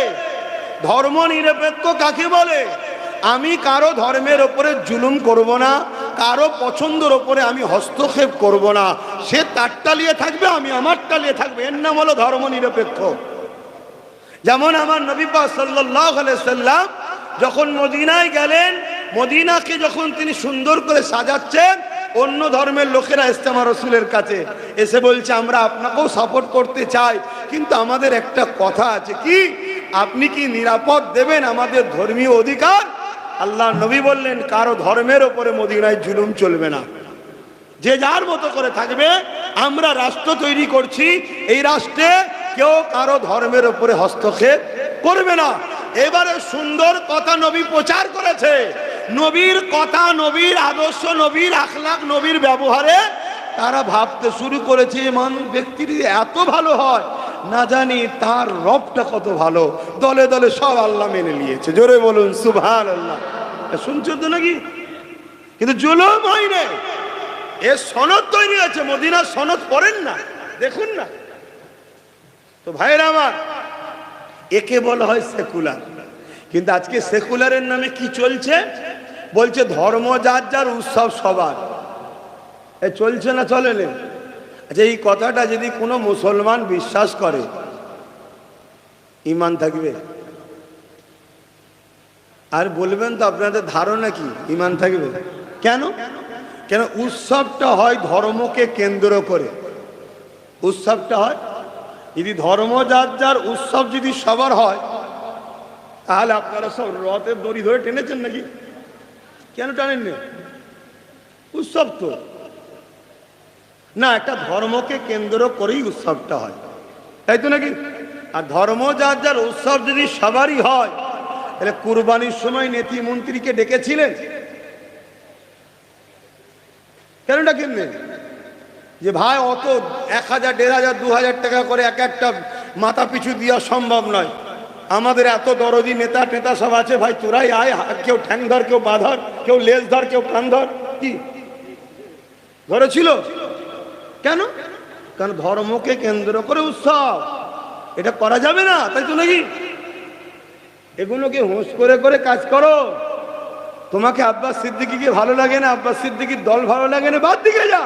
ধর্ম নিরপেক্ষ কাকে বলে? আমি কারো ধর্মের ওপরে জুলুম করব না, কারো পছন্দের ওপরে আমি হস্তক্ষেপ করব না। সে তারটা নিয়ে থাকবে, আমি আমারটা নিয়ে থাকবে, এর নাম হলো ধর্ম নিরপেক্ষ। যেমন আমার নবী পাক সাল্লাল্লাহু আলাইহি সাল্লাম যখন মদিনায় গেলেন, মদিনাকে যখন তিনি সুন্দর করে সাজাচ্ছেন, অন্য ধর্মের লোকেরা এসছে আমার রাসূলের কাছে, এসে বলছে আমরা আপনাকেও সাপোর্ট করতে চাই, কিন্তু আমাদের একটা কথা আছে, কি আপনি কি নিরাপদ দেবেন আমাদের ধর্মীয় অধিকার? আল্লাহ নবী বললেন কারো ধর্মের ওপরে মদিনায় জুলুম চলবে না, যে যার মতো করে থাকবে। আমরা রাষ্ট্র তৈরি করছি, এই রাষ্ট্রে কেউ কারো ধর্মের ওপরে হস্তক্ষেপ করবে না। এবারে সুন্দর কথা নবী প্রচার করেছে, নবীর কথা, নবীর আদর্শ, নবীর আখলাক, নবীর ব্যবহারে তারা ভাবতে শুরু করেছে মানুষ ব্যক্তিটি এত ভালো হয়, না জানি তার রবটা কত ভালো। দলে দলে সব আল্লাহ মেনে নিয়েছে। জোরে বলুন সুবহানাল্লাহ। শুনছো তো নাকি? কিন্তু জুলুম হয়নি। এর সনদ তৈরি আছে, মদিনার সনদ পড়েন না, দেখুন না তো ভাইরা আমার। একে বলা হয় সেকুলার। কিন্তু আজকে সেকুলারের নামে কি চলছে? বলছে ধর্ম যার যার, উৎসব সবার। এ চলছে না চলে না? আচ্ছা, এই কথাটা যদি কোনো মুসলমান বিশ্বাস করে, ঈমান থাকবে? আর বলবেন তো আপনাদের ধারণা কি ঈমান থাকবে? কেন? কেন উৎসবটা হয় ধর্মকে কেন্দ্র করে। উৎসবটা হয়, যদি ধর্ম যার যার, উৎসব যদি সবার হয়, তাহলে আপনারা সব রথের দড়ি ধরে টেনেছেন নাকি? কেন টানেন না? উৎসব তো না, একটা ধর্মকে কেন্দ্র করেই উৎসবটা হয়, তাই তো নাকি? আর ধর্ম যার যার, উৎসব যদি সবারই হয়, তাহলে কুরবানির সময় নেত্রী মন্ত্রীকে ডেকেছিলেন? কেন ডাকেননি? যে ভাই অত 1000, 1500, 2000 টাকা করে এক একটা মাথা পিছু দেওয়া সম্ভব নয়। আমাদের এত দরদি নেতা টেতা সব আছে, ভাই তোরাই আয়, কেউ ঠ্যাং ধর, কেউ পা ধর, কেউ লেজ ধর, কেউ কান ধর। কি ধরেছিল? কেন? কারণ ধর্মকে কেন্দ্র করে উৎসব, এটা করা যাবে না, তাই তো নাকি? এগুলোকে হোঁশ করে করে কাজ করো। তোমাকে আব্বাস সিদ্দিকীকে ভালো লাগে না, আব্বাস সিদ্দিকীর দল ভালো লাগে না, বাদ দিকে যা,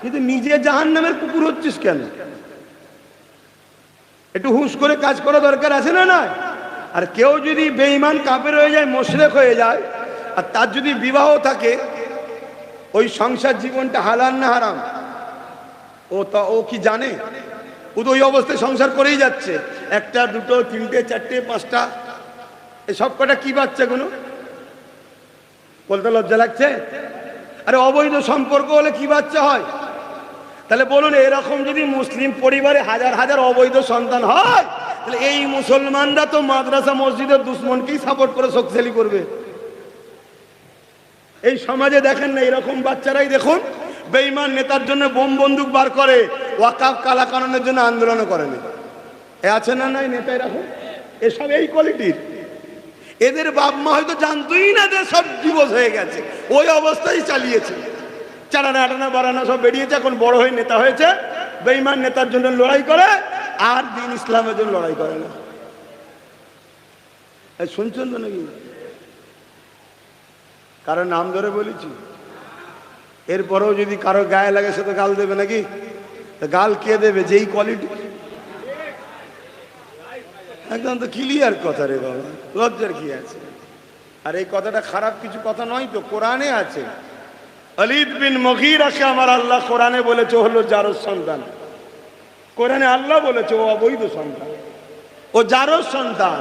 কিন্তু নিজে জাহান্নামের কুকুর হচ্ছিস কেন? একটু হুঁশ করে কাজ করা দরকার আছে না? নয়। আর কেউ যদি বেঈমান কাফের হয়ে যায়, মুশরিক হয়ে যায়, আর তার যদি বিবাহ থাকে, ওই সংসার জীবনটা হালাল না হারাম ও কি জানে? ও তো ওই অবস্থায় সংসার করেই যাচ্ছে, একটা দুটো তিনটে চারটে পাঁচটা, এই সব কটা কি বাচ্চাগুলো বলতে লজ্জা লাগছে? আরে অবৈধ সম্পর্ক হলে কি বাচ্চা হয়? তাহলে বলুন, এরকম যদি মুসলিম পরিবারে হাজার হাজার অবৈধ সন্তান হয়, তাহলে এই মুসলমানরা তো মাদ্রাসা মসজিদের দুশ্মনকেই সাপোর্ট করে শক্তিশালী করবে। এই সমাজে দেখেন না, এরকম বাচ্চারাই দেখুন বেঈমান নেতার জন্য বোম বন্দুক বার করে, ওয়াকাফ কালা কানুনের জন্য আন্দোলন করেনি। এ আছে না নাই নেতা এরকম? এসব এই কোয়ালিটির। এদের বাপ মা হয়তো জানতোই না যে সব ডিভোর্স হয়ে গেছে, ওই অবস্থায় চালিয়েছে, চারানা আটানা বারানা সব বেরিয়েছে, এখন বড় হয়ে নেতা হয়েছে, বেঈমান নেতার জন্য লড়াই করে, আর দিন ইসলামের জন্য লড়াই করে না। শুনছেন তো নাকি? কারো নাম ধরে বলেছি? এরপরেও যদি কারো গায়ে লাগে সে তো গাল দেবে নাকি? গাল কে দেবে? যেই কোয়ালিটি। একদম তো ক্লিয়ার কথা রে বাবা, লজ্জার কি আছে? আর এই কথাটা খারাপ কিছু কথা নয় তো, কোরআনে আছে। ওয়ালিদ বিন মুগীরাকে আমার আল্লাহ কোরআনে বলেছে হলো জারজ সন্তান। কোরআনে আল্লাহ বলেছে ও অবৈধ সন্তান, ও জারজ সন্তান,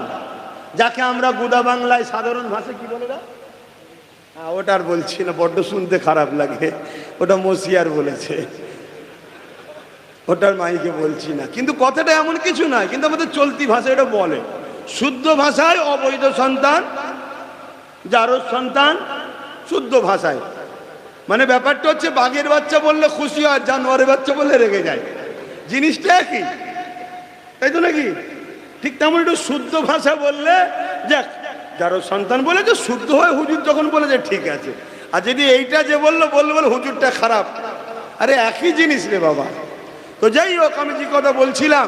যাকে আমরা গুদা বাংলায় সাধারণ ভাষায় কি বলে? ওটার বলছি না, বড্ড শুনতে খারাপ লাগে, ওটা মসিয়ার বলেছে, ওটার মাইকে বলছি না। কিন্তু কথাটা এমন কিছু নয়, কিন্তু আমাদের চলতি ভাষায় এটা বলে। শুদ্ধ ভাষায় অবৈধ সন্তান, জারজ সন্তান, শুদ্ধ ভাষায়। মানে ব্যাপারটা হচ্ছে, বাঘের বাচ্চা বললে খুশি হয়, জানোয়ারের বাচ্চা বললে রেগে যায়, জিনিসটা একই, তাই তো নাকি? ঠিক তেমন একটু শুদ্ধ ভাষা বললে, যাক যারো সন্তান বলেছে শুদ্ধ হয়, হুজুর যখন বলেছে ঠিক আছে। আর যদি এইটা যে বললো হুজুরটা খারাপ, আরে একই জিনিস রে বাবা। তো যাই হোক, আমি যে কথা বলছিলাম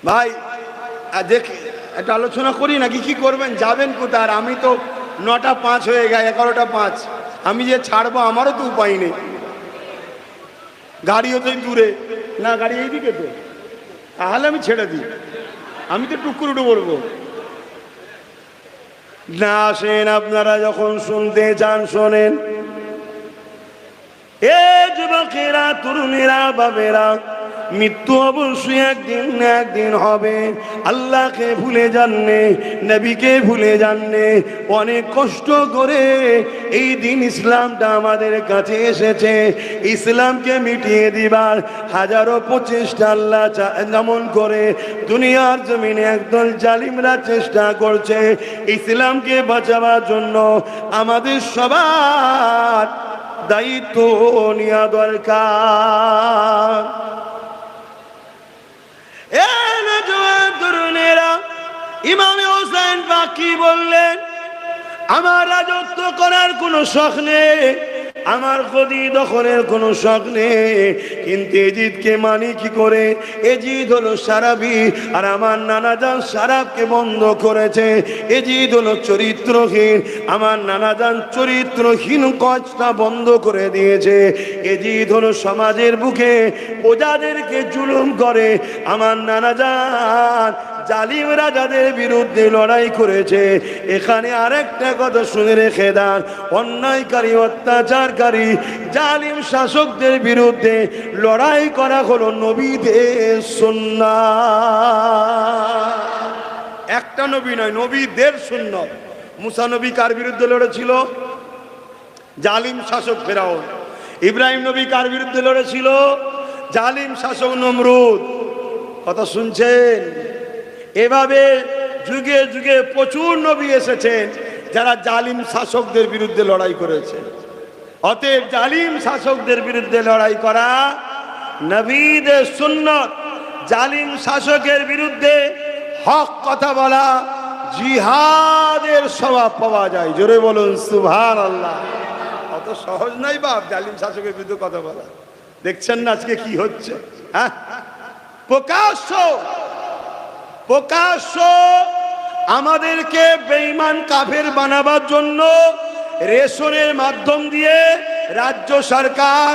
ভাই, দেখ একটা আলোচনা করি নাকি? কি করবেন, যাবেন কোথায়? আর আমি তো 9টা 5 হয়ে গেছে, 11টা 5, আমি যে ছাড়বো আমারও তো উপায় নেই, গাড়িও তো দূরে না, গাড়ি এইদিকে তো, তাহলে আমি ছেড়ে দিই, আমি তো টুকুর উঠে পড়বো না। আসেন, আপনারা যখন শুনতে চান শোনেন। এ যুবকেরা, তরুণেরা, বাবেরা, মৃত্যু অবশ্যই একদিন না একদিন হবে। আল্লাহকে ভুলে যাননি, নবীকে ভুলে যাননি, অনেক কষ্ট করে এই দিন ইসলামটা আমাদের কাছে এসেছে। ইসলামকে মিটিয়ে দিবার হাজারো প্রচেষ্টা আল্লাহ যেমন করে দুনিয়ার জমিনে একদল জালিমরা চেষ্টা করছে, ইসলামকে বাঁচাবার জন্য আমাদের সবার দায়িত্ব নেওয়া দরকার। ইমামে হোসেন বাকি বললেন, আমার রাজত্ব করার কোনো শখ নেই, আমার গদি দখলের কোনো শখ নেই, কিন্তু এজিদকে মানি কি করে? এজিদ হলো সারাবি, আর আমার নানাজান সারাবকে বন্ধ করেছে। এজিদ হলো চরিত্রহীন, আমার নানাজান চরিত্রহীন কাজটা বন্ধ করে দিয়েছে। এজিদ হলো সমাজের বুকে প্রজাদেরকে জুলুম করে, আমার নানাজান জালিম রাজাদের বিরুদ্ধে লড়াই করেছে। এখানে আরেকটা কথা শুনে রেখে দেন, অন্যায়কারী, অত্যাচারকারী, জালিম শাসকদের বিরুদ্ধে লড়াই করা হলো নবীদের সুন্নাত। একটা নবী নয়, নবীদের সুন্নাত। মুসা নবী কার বিরুদ্ধে লড়েছিল? জালিম শাসক ফেরাউন। ইব্রাহিম নবী কার বিরুদ্ধে লড়েছিল? জালিম শাসক নমরুদ। কথা শুনছেন? এভাবে যুগে যুগে প্রচুর নবী এসেছেন যারা জালিম শাসকদের বিরুদ্ধে লড়াই করেছে। অতএব জালিম শাসকদের বিরুদ্ধে লড়াই করা নবীদের সুন্নাত। জালিম শাসকের বিরুদ্ধে হক কথা বলা, জিহাদের স্বভাব পাওয়া যায়। জোরে বলুন সুবহানাল্লাহ। অত সহজ নাই বাপ জালিম শাসকের বিরুদ্ধে কথা বলা। দেখছেন না আজকে কি হচ্ছে? হ্যাঁ, প্রকাশ্য প্রকাশ্য আমাদেরকে বেঈমান কাফের বানাবার জন্য রেশনের মাধ্যম দিয়ে রাজ্য সরকার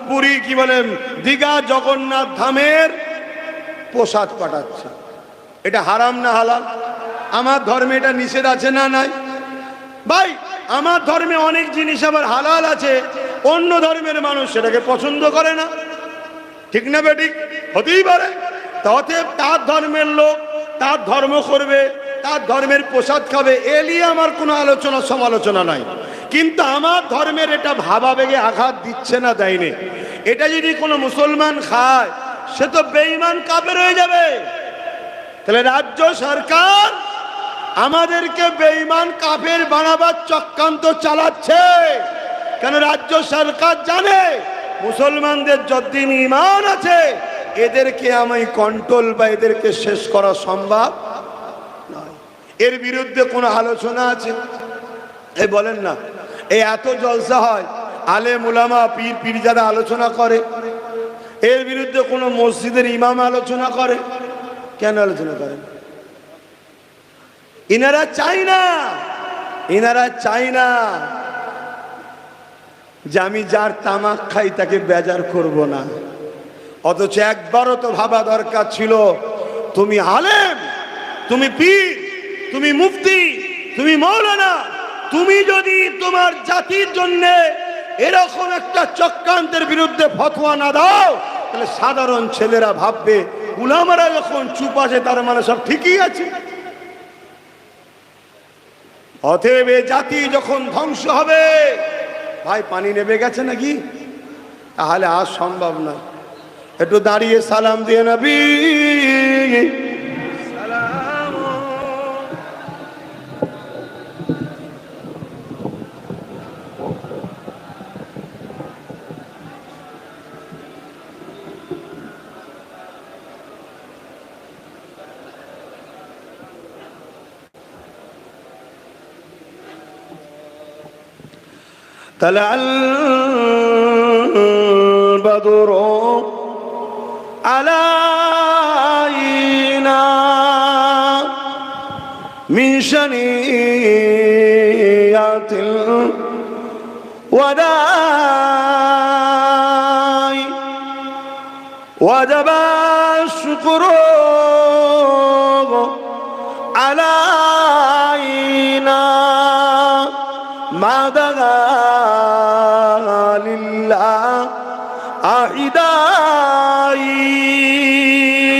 পুরী কি বলেন দীঘা জগন্নাথ ধামের প্রসাদ পাঠাচ্ছে। এটা হারাম না হালাল? আমার ধর্মে এটা নিষেধ আছে না নাই? ভাই আমার ধর্মে অনেক জিনিস আবার হালাল আছে, অন্য ধর্মের মানুষ সেটাকে পছন্দ করে না, ঠিক না বেঠিক? হতেই পারে। অতএব তার ধর্মের লোক তার ধর্ম করবে, তার ধর্মের প্রসাদ খাবে, এ নিয়ে আমার কোনো আলোচনা সমালোচনা নাই। কিন্তু আমার ধর্মের এটা ভাবাবেগে আঘাত দিচ্ছে না, দেয়নি। এটা যদি কোনো মুসলমান খায় সে তো বেঈমান কাফের হয়ে যাবে। তাহলে রাজ্য সরকার আমাদেরকে বেঈমান কাফের বানাবার চক্রান্ত চালাচ্ছে। কেন? রাজ্য সরকার জানে মুসলমানদের যতদিন ঈমান আছে এদেরকে আমি কন্ট্রোল বা এদেরকে শেষ করা সম্ভব নয়। এর বিরুদ্ধে কোনো আলোচনা আছে? এই বলেন না, এই এত জলসা হয়, আলেম উলামা পীর পীরজাদা আলোচনা করে, এর বিরুদ্ধে কোনো মসজিদের ইমাম আলোচনা করে? কেন আলোচনা করেন? ইনারা চাই না, ইনারা চাই না যে আমি যার তামাক খাই তাকে বেজার করব না। অথচ একবারও তো ভাবা দরকার ছিল, তুমি আলেম, তুমি পীর, তুমি মুফতি, তুমি মৌলানা, তুমি যদি তোমার জাতির জন্য এরকম একটা চক্রান্তের বিরুদ্ধে ফতোয়া না দাও, তাহলে সাধারণ ছেলেরা ভাববে উলামারা যখন চুপ আছে তার মানে সব ঠিকই আছে। অতএব জাতি যখন ধ্বংস হবে, ভাই পানি নেমে গেছে নাকি? তাহলে আর সম্ভব না। একটু দাঁড়িয়ে সালাম দিয়ে নবী সালাম। طلع البدر علينا من شنيعة الوداع وجب الشكر علينا ما دعا لله أعدائي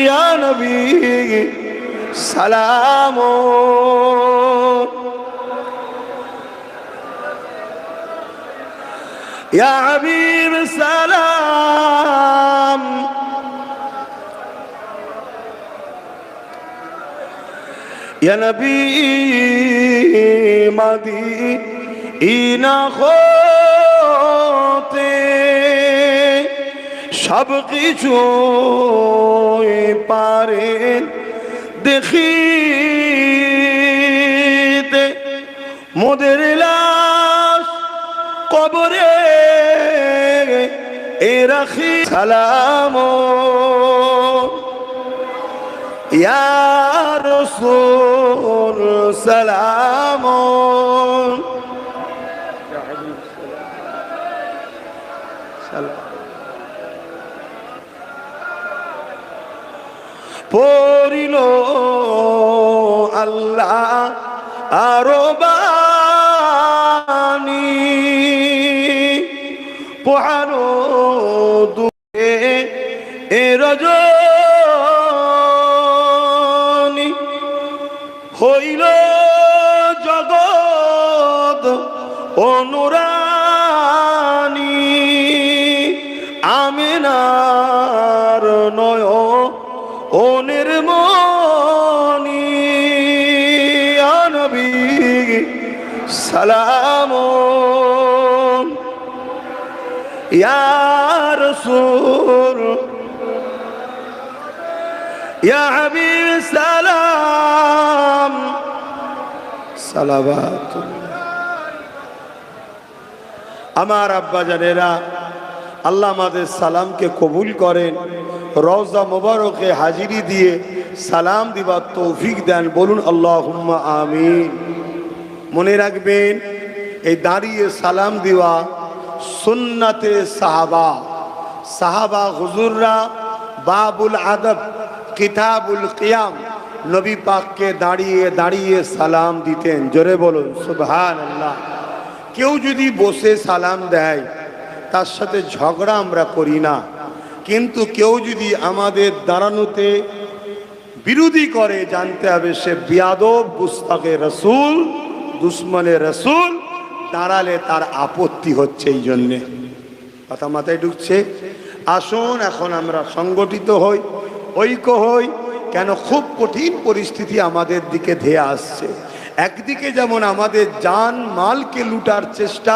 يا نبي سلام يا حبيب سلام يا نبي مدينة হতে সব কিছুই পারেন দেখিতে, মোদের লাশ কবরে এ রাখি সালাম ইয়া রাসূল সালাম পড়িল আল্লাহ আরো বাণী পোহানো দুঃখে এ রজনী হইল জগৎ অনুরানী আমিনার নয় ও নির্মণি নবী সালাম ইয়া রাসূল ইয়া হাবিব সালাম সালাওয়াতুল্লাহ। আমার আব্বা জানেরা, আল্লাহ আমাদের সালামকে কবুল করেন, রওজা মোবারকে হাজিরি দিয়ে সালাম দিবার তৌফিক দেন, বলুন আল্লাহুম্মা আমিন। মনে রাখবেন, এই দাঁড়িয়ে সালাম দেওয়া সুন্নাতে সাহাবা। সাহাবা হুজুররা বাবুল আদব কিতাবুল কিয়াম নবী পাককে দাঁড়িয়ে দাঁড়িয়ে সালাম দিতেন। জোরে বলুন সুবহানাল্লাহ। কেউ যদি বসে সালাম দেয় তার সাথে ঝগড়া আমরা করি না, কিন্তু কেউ যদি আমাদের দাঁড়ানোতে বিরোধী করে, জানতে হবে সে বিয়াদব, গুস্তাখে রসুল, দুশ্মনে রসুল। দাঁড়ালে তার আপত্তি হচ্ছে। এই জন্যে কথা মাথায় ঢুকছে? আসুন এখন আমরা সংগঠিত হই, ঐক্য হই। কেন? খুব কঠিন পরিস্থিতি আমাদের দিকে ধেয়ে আসছে। একদিকে যেমন আমাদের জান মালকে লুটার চেষ্টা,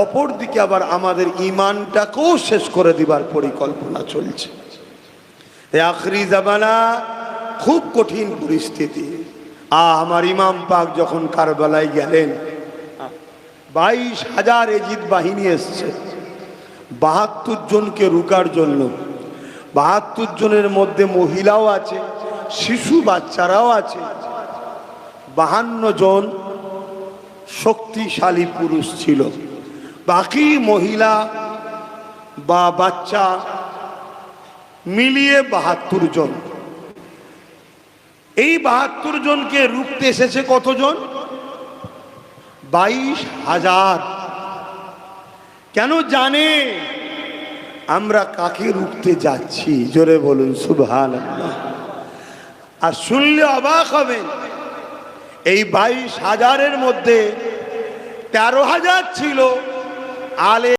অপর দিকে আবার আমাদের ইমানটাকেও শেষ করে দিবার পরিকল্পনা চলছে। আখরি জামানা, খুব কঠিন পরিস্থিতি। আমার ইমাম পাক যখন কারবালায় গেলেন, 22,000 এজিদ বাহিনী এসছে 72 জনকে রুকার জন্য। 72 জনের মধ্যে মহিলাও আছে, শিশু বাচ্চারাও আছে। 52 জন শক্তিশালী পুরুষ ছিল, বাকি মহিলা বা বাচ্চা মিলিয়ে 72 জন। এই 72 জনকে রুখতে এসেছে কতজন? 22,000। কেন? জানে আমরা কাকে রুখতে যাচ্ছি। জোরে বলুন সুবহানাল্লাহ। আর শুনলে অবাক হবেন, এই 22,000-এর মধ্যে 13,000 ছিল আলে